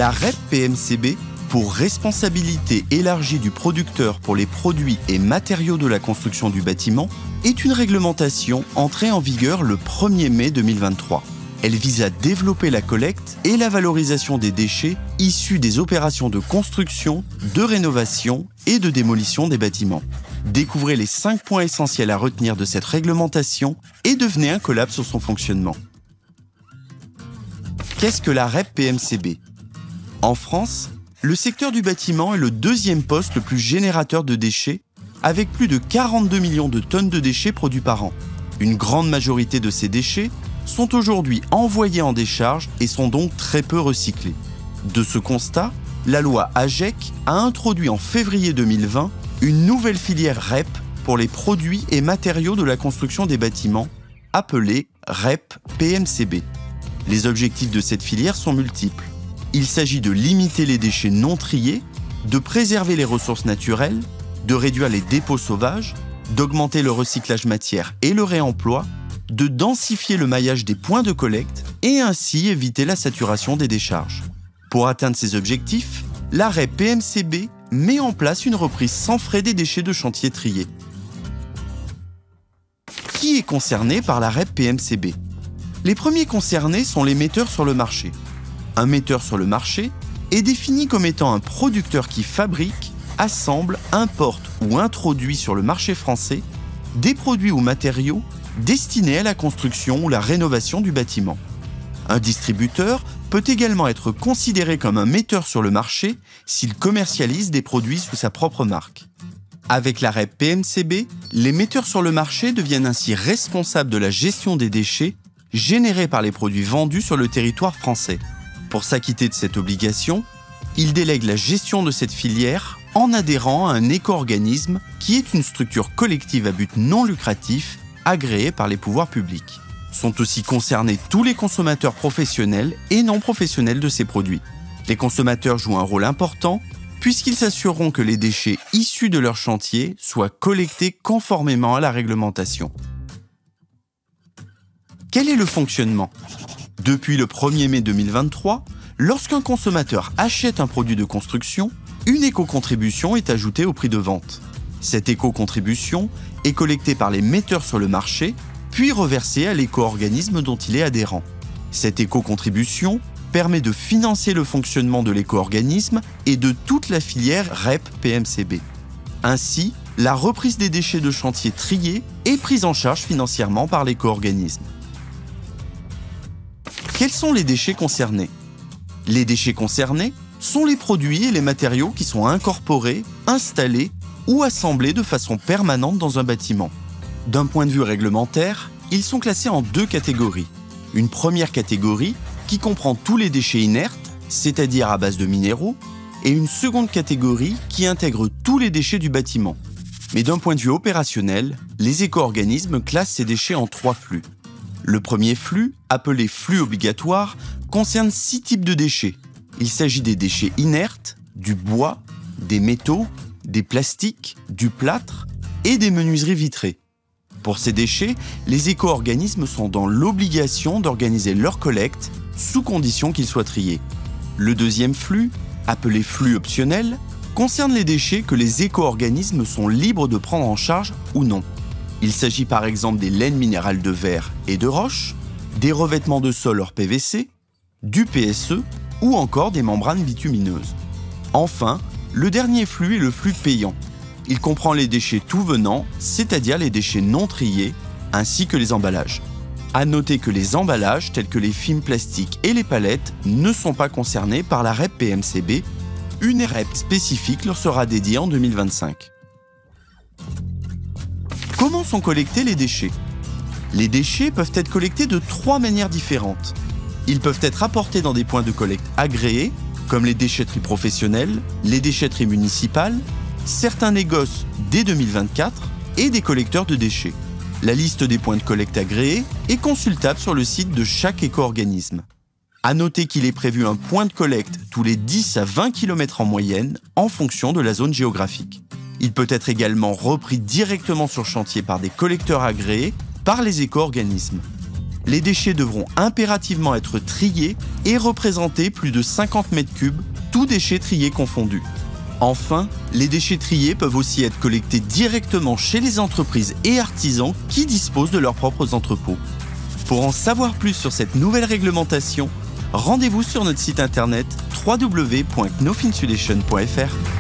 La REP PMCB, pour responsabilité élargie du producteur pour les produits et matériaux de la construction du bâtiment, est une réglementation entrée en vigueur le 1er mai 2023. Elle vise à développer la collecte et la valorisation des déchets issus des opérations de construction, de rénovation et de démolition des bâtiments. Découvrez les 5 points essentiels à retenir de cette réglementation et devenez incollable sur son fonctionnement. Qu'est-ce que la REP PMCB ? En France, le secteur du bâtiment est le 2e poste le plus générateur de déchets, avec plus de 42 millions de tonnes de déchets produits par an. Une grande majorité de ces déchets sont aujourd'hui envoyés en décharge et sont donc très peu recyclés. De ce constat, la loi AGEC a introduit en février 2020 une nouvelle filière REP pour les produits et matériaux de la construction des bâtiments, appelée REP PMCB. Les objectifs de cette filière sont multiples. Il s'agit de limiter les déchets non triés, de préserver les ressources naturelles, de réduire les dépôts sauvages, d'augmenter le recyclage matière et le réemploi, de densifier le maillage des points de collecte et ainsi éviter la saturation des décharges. Pour atteindre ces objectifs, la REP PMCB met en place une reprise sans frais des déchets de chantier triés. Qui est concerné par la REP PMCB ? Les premiers concernés sont les metteurs sur le marché. Un metteur sur le marché est défini comme étant un producteur qui fabrique, assemble, importe ou introduit sur le marché français des produits ou matériaux destinés à la construction ou la rénovation du bâtiment. Un distributeur peut également être considéré comme un metteur sur le marché s'il commercialise des produits sous sa propre marque. Avec la REP PMCB, les metteurs sur le marché deviennent ainsi responsables de la gestion des déchets générés par les produits vendus sur le territoire français. Pour s'acquitter de cette obligation, ils délèguent la gestion de cette filière en adhérant à un éco-organisme qui est une structure collective à but non lucratif agréée par les pouvoirs publics. Sont aussi concernés tous les consommateurs professionnels et non professionnels de ces produits. Les consommateurs jouent un rôle important puisqu'ils s'assureront que les déchets issus de leur chantier soient collectés conformément à la réglementation. Quel est le fonctionnement ? Depuis le 1er mai 2023, lorsqu'un consommateur achète un produit de construction, une éco-contribution est ajoutée au prix de vente. Cette éco-contribution est collectée par les metteurs sur le marché, puis reversée à l'éco-organisme dont il est adhérent. Cette éco-contribution permet de financer le fonctionnement de l'éco-organisme et de toute la filière REP PMCB. Ainsi, la reprise des déchets de chantier triés est prise en charge financièrement par l'éco-organisme. Quels sont les déchets concernés ? Les déchets concernés sont les produits et les matériaux qui sont incorporés, installés ou assemblés de façon permanente dans un bâtiment. D'un point de vue réglementaire, ils sont classés en 2 catégories. Une première catégorie qui comprend tous les déchets inertes, c'est-à-dire à base de minéraux, et une seconde catégorie qui intègre tous les déchets du bâtiment. Mais d'un point de vue opérationnel, les éco-organismes classent ces déchets en 3 flux. Le premier flux, appelé flux obligatoire, concerne 6 types de déchets. Il s'agit des déchets inertes, du bois, des métaux, des plastiques, du plâtre et des menuiseries vitrées. Pour ces déchets, les éco-organismes sont dans l'obligation d'organiser leur collecte sous condition qu'ils soient triés. Le deuxième flux, appelé flux optionnel, concerne les déchets que les éco-organismes sont libres de prendre en charge ou non. Il s'agit par exemple des laines minérales de verre et de roche, des revêtements de sol hors PVC, du PSE ou encore des membranes bitumineuses. Enfin, le dernier flux est le flux payant. Il comprend les déchets tout venant, c'est-à-dire les déchets non triés, ainsi que les emballages. À noter que les emballages, tels que les films plastiques et les palettes, ne sont pas concernés par la REP PMCB. Une REP spécifique leur sera dédiée en 2025. Comment sont collectés les déchets ? Les déchets peuvent être collectés de 3 manières différentes. Ils peuvent être apportés dans des points de collecte agréés, comme les déchetteries professionnelles, les déchetteries municipales, certains négoces dès 2024 et des collecteurs de déchets. La liste des points de collecte agréés est consultable sur le site de chaque éco-organisme. À noter qu'il est prévu un point de collecte tous les 10 à 20 km en moyenne en fonction de la zone géographique. Il peut être également repris directement sur chantier par des collecteurs agréés par les éco-organismes. les déchets devront impérativement être triés et représenter plus de 50 mètres cubes, tous déchets triés confondus. Enfin, les déchets triés peuvent aussi être collectés directement chez les entreprises et artisans qui disposent de leurs propres entrepôts. Pour en savoir plus sur cette nouvelle réglementation, rendez-vous sur notre site internet www.knofinsulation.fr.